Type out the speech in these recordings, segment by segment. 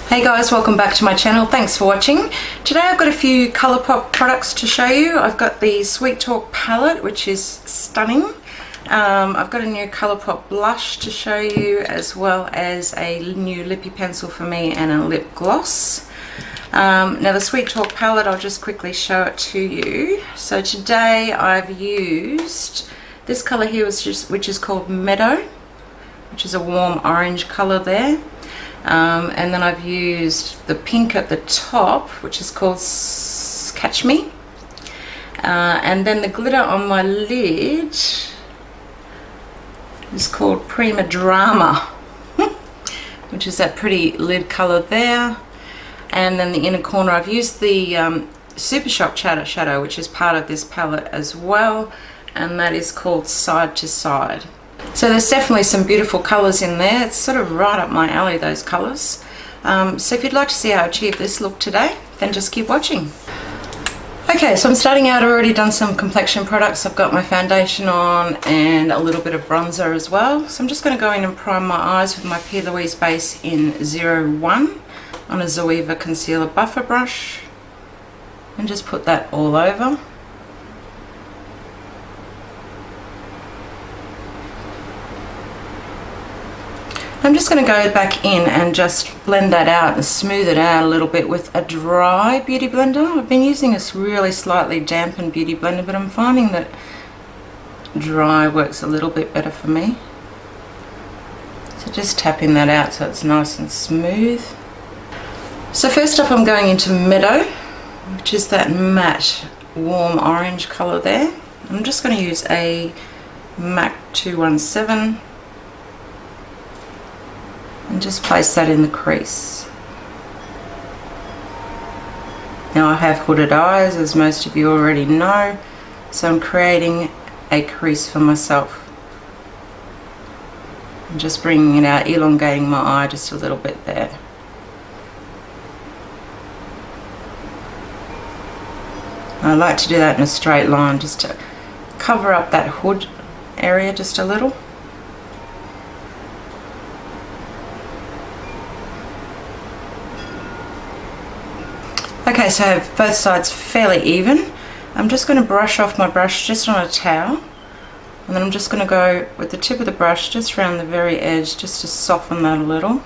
Hey guys, welcome back to my channel. Thanks for watching. Today I've got a few Colourpop products to show you. I've got the Sweet Talk palette, which is stunning. I've got a new Colourpop blush to show you, as well as a new lippie pencil for me and a lip gloss. Now the Sweet Talk palette, I'll just quickly show it to you. So today I've used this colour here, which is called Meadow, which is a warm orange colour there. And then I've used the pink at the top, which is called Catch Me. And then the glitter on my lid is called Prima Drama, which is that pretty lid colour there. And then the inner corner, I've used the Super Shock Shadow, which is part of this palette as well, and that is called Side to Side. So there's definitely some beautiful colours in there. It's sort of right up my alley, those colours. So if you'd like to see how I achieve this look today, then just keep watching. Okay, so I'm starting out. I've already done some complexion products. I've got my foundation on and a little bit of bronzer as well. So I'm just going to go in and prime my eyes with my P.Louise Base in 01 on a Zoeva concealer buffer brush, and just put that all over. I'm just going to go back in and just blend that out and smooth it out a little bit with a dry beauty blender. I've been using a really slightly dampened beauty blender, but I'm finding that dry works a little bit better for me. So just tapping that out so it's nice and smooth. So first up I'm going into Meadow, which is that matte warm orange colour there. I'm just going to use a MAC 217 and just place that in the crease. Now I have hooded eyes, as most of you already know, so I'm creating a crease for myself. I'm just bringing it out, elongating my eye just a little bit there. I like to do that in a straight line, just to cover up that hood area just a little. Okay, so I have both sides fairly even. I'm just going to brush off my brush just on a towel, and then I'm just going to go with the tip of the brush just around the very edge, just to soften that a little.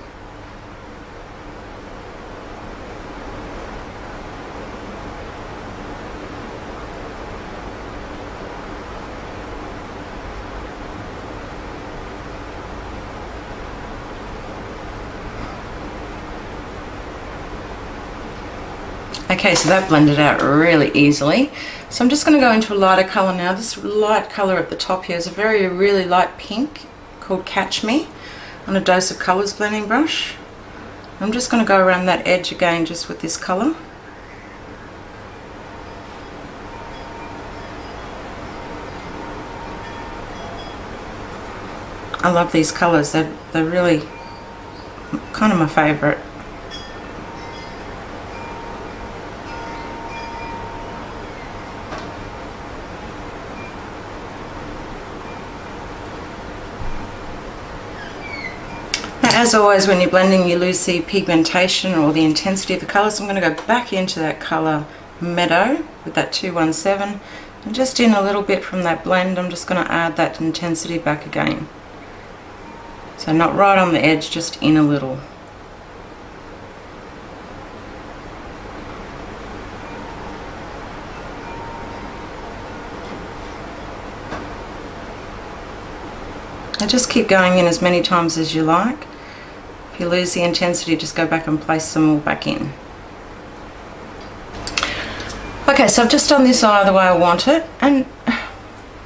Okay, so that blended out really easily. So I'm just going to go into a lighter colour now. This light colour at the top here is a really light pink called Catch Me on a Dose of Colours blending brush. I'm just going to go around that edge again just with this colour. I love these colours. They're really kind of my favourite. As always, when you're blending, you lose the pigmentation or the intensity of the colour, so I'm going to go back into that colour Meadow with that 217, and just in a little bit from that blend, I'm just going to add that intensity back again. So not right on the edge, just in a little. And just keep going in as many times as you like. If you lose the intensity, just go back and place them all back in. Okay, so I've just done this eye the way I want it, and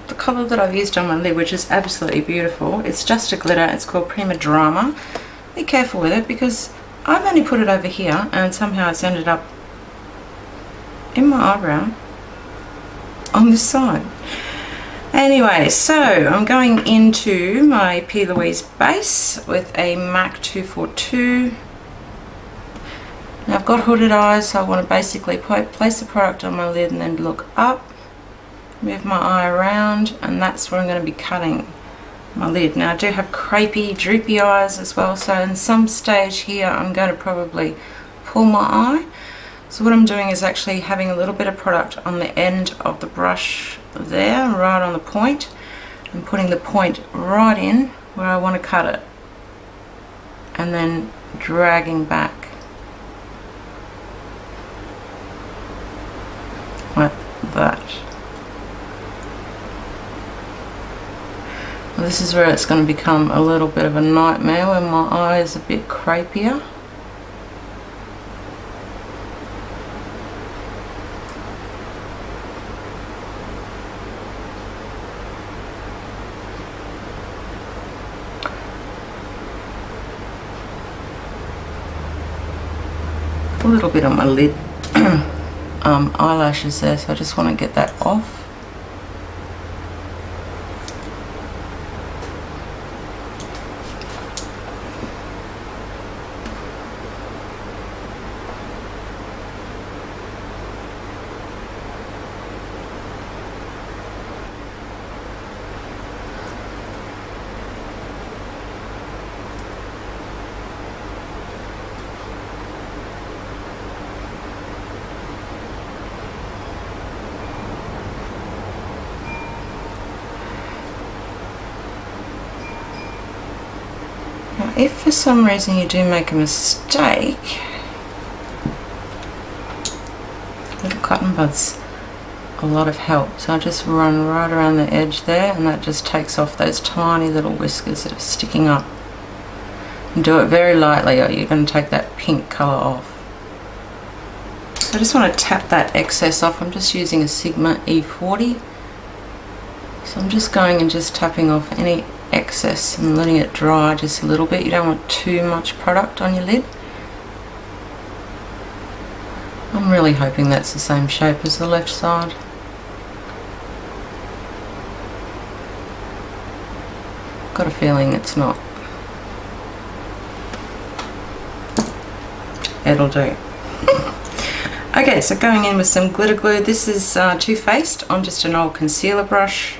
the colour that I've used on my lid, which is absolutely beautiful, it's just a glitter. It's called Prima Drama. Be careful with it, because I've only put it over here and somehow it's ended up in my eyebrow on this side. Anyway, so I'm going into my P.Louise Base with a MAC 242. Now I've got hooded eyes, so I want to basically place the product on my lid and then look up, move my eye around, and that's where I'm going to be cutting my lid. Now I do have crepey, droopy eyes as well, so in some stage here I'm going to probably pull my eye. So what I'm doing is actually having a little bit of product on the end of the brush there, right on the point, and putting the point right in where I want to cut it, and then dragging back like that. Well, this is where it's going to become a little bit of a nightmare, when my eye is a bit crepier. A little bit on my lid eyelashes there, so I just want to get that off. If for some reason you do make a mistake, little cotton buds a lot of help. So I just run right around the edge there, and that just takes off those tiny little whiskers that are sticking up. And do it very lightly, or you're going to take that pink colour off. So I just want to tap that excess off. I'm just using a Sigma E40. So I'm just going and just tapping off any excess and letting it dry just a little bit. You don't want too much product on your lid. I'm really hoping that's the same shape as the left side. Got a feeling it's not. It'll do. Okay, so going in with some glitter glue. This is Too Faced on just an old concealer brush.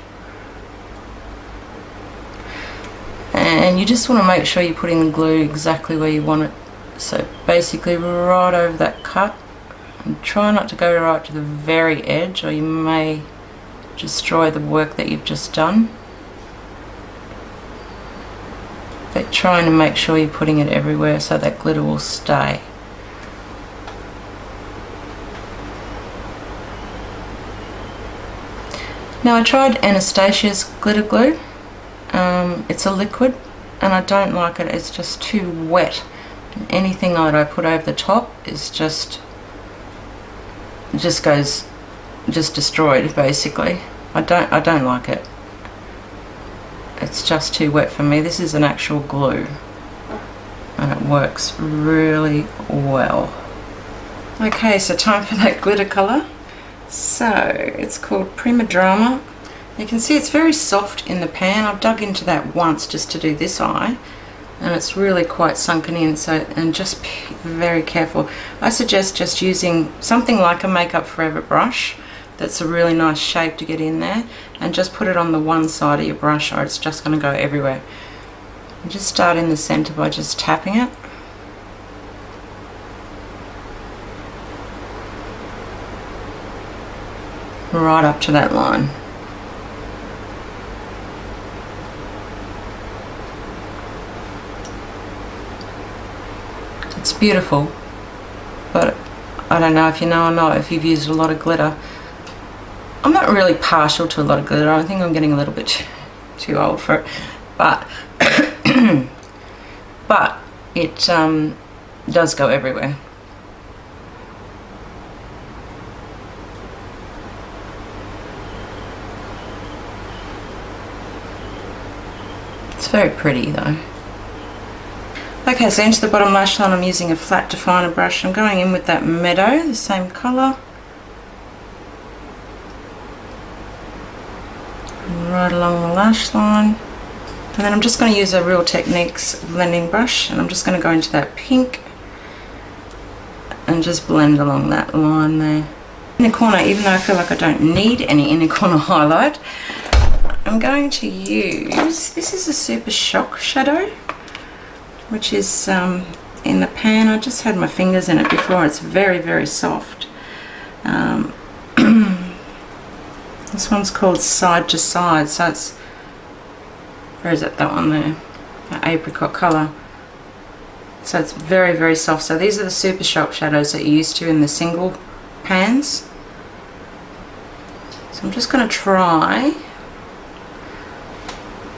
And you just want to make sure you're putting the glue exactly where you want it. So basically right over that cut. And try not to go right to the very edge, or you may destroy the work that you've just done. But trying to make sure you're putting it everywhere so that glitter will stay. Now I tried Anastasia's glitter glue. It's a liquid and I don't like it. It's just too wet. And anything that I put over the top is just goes destroyed basically. I don't like it. It's just too wet for me. This is an actual glue and it works really well. Okay, so time for that glitter colour. So it's called Prima Drama. You can see it's very soft in the pan. I've dug into that once just to do this eye, and it's really quite sunken in, so, and just be very careful. I suggest just using something like a Makeup Forever brush that's a really nice shape to get in there, and just put it on the one side of your brush or it's just going to go everywhere. And just start in the center by just tapping it. Right up to that line. It's beautiful, but I don't know if you know or not, if you've used a lot of glitter. I'm not really partial to a lot of glitter. I think I'm getting a little bit too old for it, but but it does go everywhere. It's very pretty though. Okay, so into the bottom lash line I'm using a flat definer brush. I'm going in with that Meadow, the same colour. Right along the lash line. And then I'm just going to use a Real Techniques blending brush, and I'm just going to go into that pink and just blend along that line there. Inner corner, even though I feel like I don't need any inner corner highlight, I'm going to use, this is a Super Shock shadow, which is in the pan. I just had my fingers in it before. It's very, very soft. This one's called Side to Side, so it's, where is it, that one there, that apricot colour. So it's very, very soft. So these are the Super Shock shadows that you're used to in the single pans. So I'm just going to try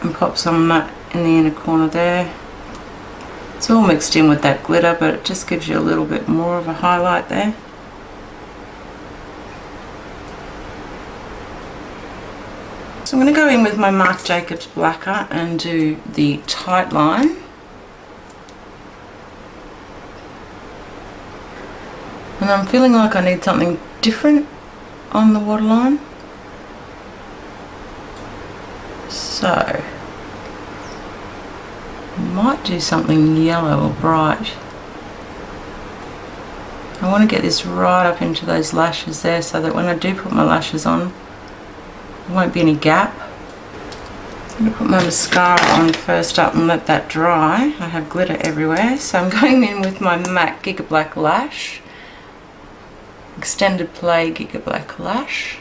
and pop some of that in the inner corner there. It's all mixed in with that glitter, but it just gives you a little bit more of a highlight there. So I'm going to go in with my Marc Jacobs Blacquer and do the tight line. And I'm feeling like I need something different on the waterline. So, I might do something yellow or bright. I want to get this right up into those lashes there so that when I do put my lashes on, there won't be any gap. I'm going to put my mascara on first up and let that dry. I have glitter everywhere, so I'm going in with my MAC Gigablack Lash. Extended Play Gigablack Lash.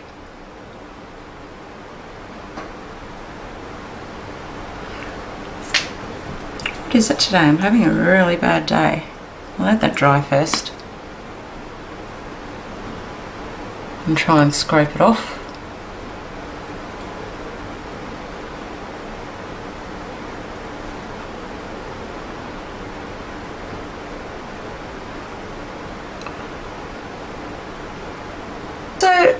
What is it today? I'm having a really bad day. I'll let that dry first. And try and scrape it off. So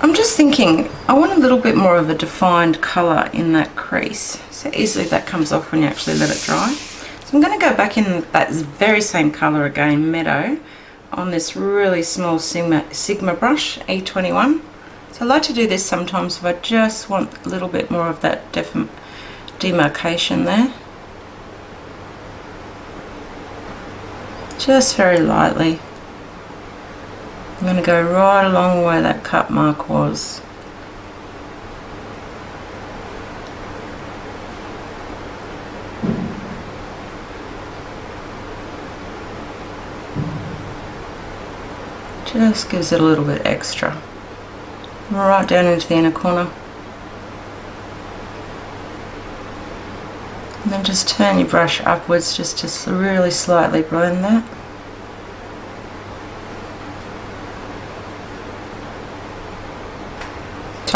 I'm just thinking I want a little bit more of a defined colour in that crease. So easily that comes off when you actually let it dry. So I'm going to go back in that very same colour again, Meadow, on this really small Sigma brush, E21. So I like to do this sometimes if I just want a little bit more of that demarcation there. Just very lightly. I'm going to go right along where that cut mark was. Just gives it a little bit extra. Right down into the inner corner. And then just turn your brush upwards just to really slightly blend that.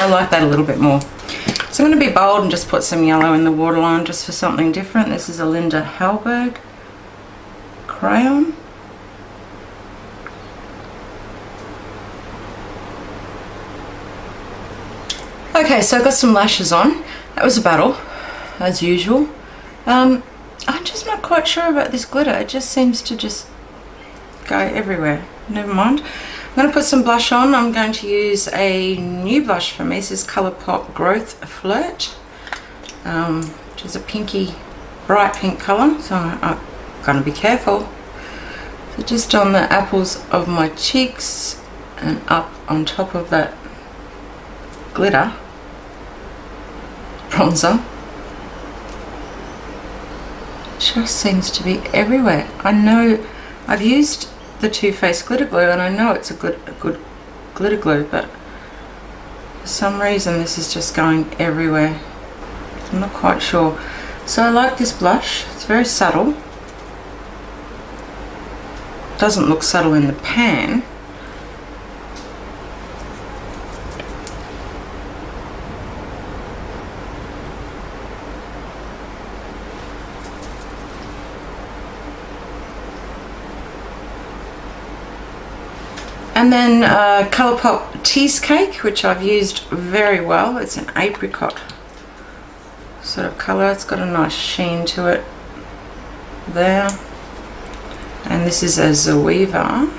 I like that a little bit more. So I'm going to be bold and just put some yellow in the waterline just for something different. This is a Linda Hallberg crayon. Okay, so I've got some lashes on. That was a battle, as usual. I'm just not quite sure about this glitter. It just seems to just go everywhere. Never mind. I'm going to put some blush on. I'm going to use a new blush for me. This is Colourpop Growth Flirt, which is a pinky, bright pink colour, so I'm going to be careful. So just on the apples of my cheeks and up on top of that glitter bronzer. Just seems to be everywhere. I know I've used the Too Faced glitter glue and I know it's a good glitter glue, but for some reason this is just going everywhere. I'm not quite sure. So I like this blush. It's very subtle. Doesn't look subtle in the pan. And then Colourpop Cheesecake, which I've used very well. It's an apricot sort of colour. It's got a nice sheen to it there. And this is a Zoeva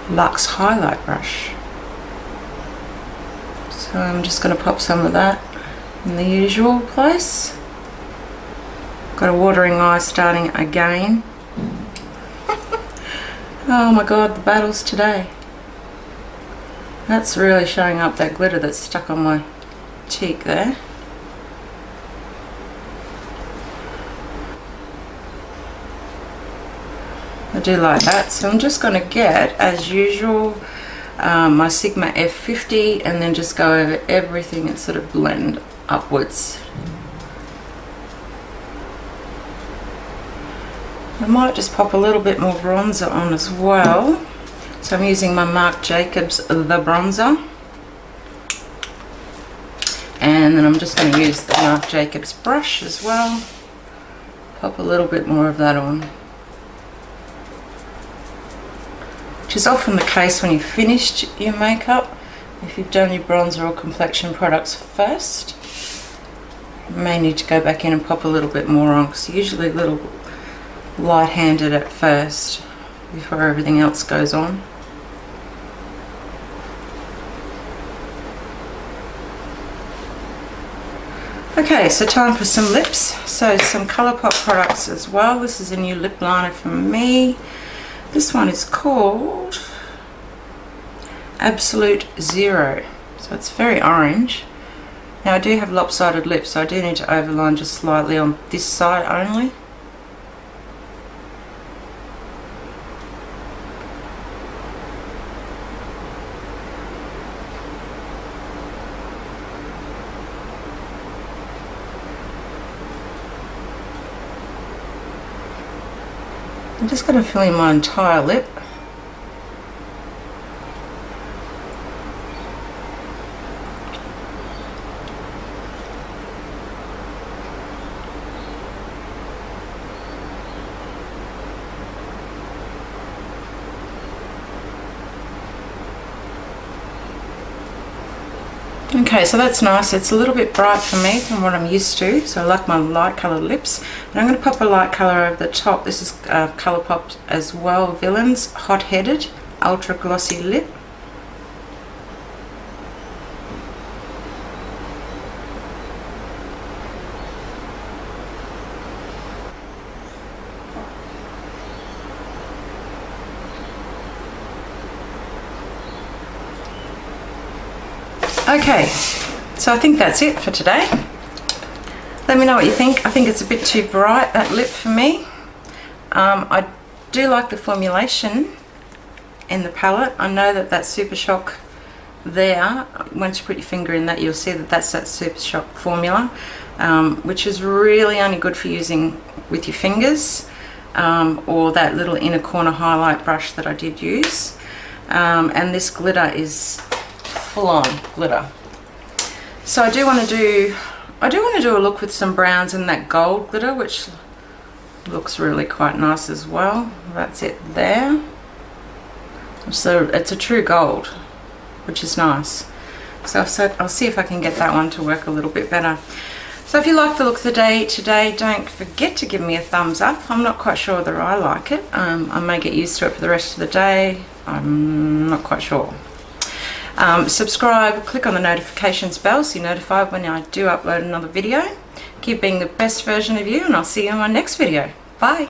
Luxe highlight brush. So I'm just going to pop some of that in the usual place. Got a watering eye starting again. Oh my god, the battles today. That's really showing up that glitter that's stuck on my cheek there. I do like that, so I'm just going to get, as usual, my Sigma F50 and then just go over everything and sort of blend upwards. I might just pop a little bit more bronzer on as well. So I'm using my Marc Jacobs The Bronzer. And then I'm just going to use the Marc Jacobs brush as well. Pop a little bit more of that on. Which is often the case when you've finished your makeup. If you've done your bronzer or complexion products first, you may need to go back in and pop a little bit more on, because usually a little light-handed at first before everything else goes on. Okay, so time for some lips. So some Colourpop products as well. This is a new lip liner from me. This one is called Absolute Zero. So it's very orange. Now I do have lopsided lips, so I do need to overline just slightly on this side only. I'm just going to fill in my entire lip. Okay, so that's nice. It's a little bit bright for me from what I'm used to, so I like my light coloured lips. And I'm going to pop a light colour over the top. This is Colourpop as well, Villains Hot Headed Ultra Glossy Lip. Okay, so I think that's it for today. Let me know what you think. I think it's a bit too bright, that lip, for me. I do like the formulation in the palette. I know that that Super Shock there, once you put your finger in that, you'll see that that's that Super Shock formula, which is really only good for using with your fingers, or that little inner corner highlight brush that I did use. And this glitter is full-on glitter. So I do want to do a look with some browns and that gold glitter, which looks really quite nice as well. That's it there. So it's a true gold, which is nice. So I'll see if I can get that one to work a little bit better. So if you like the look of the day today, don't forget to give me a thumbs up. I'm not quite sure whether I like it. I may get used to it for the rest of the day. I'm not quite sure. Subscribe, click on the notifications bell so you're notified when I do upload another video. Keep being the best version of you, and I'll see you in my next video. Bye!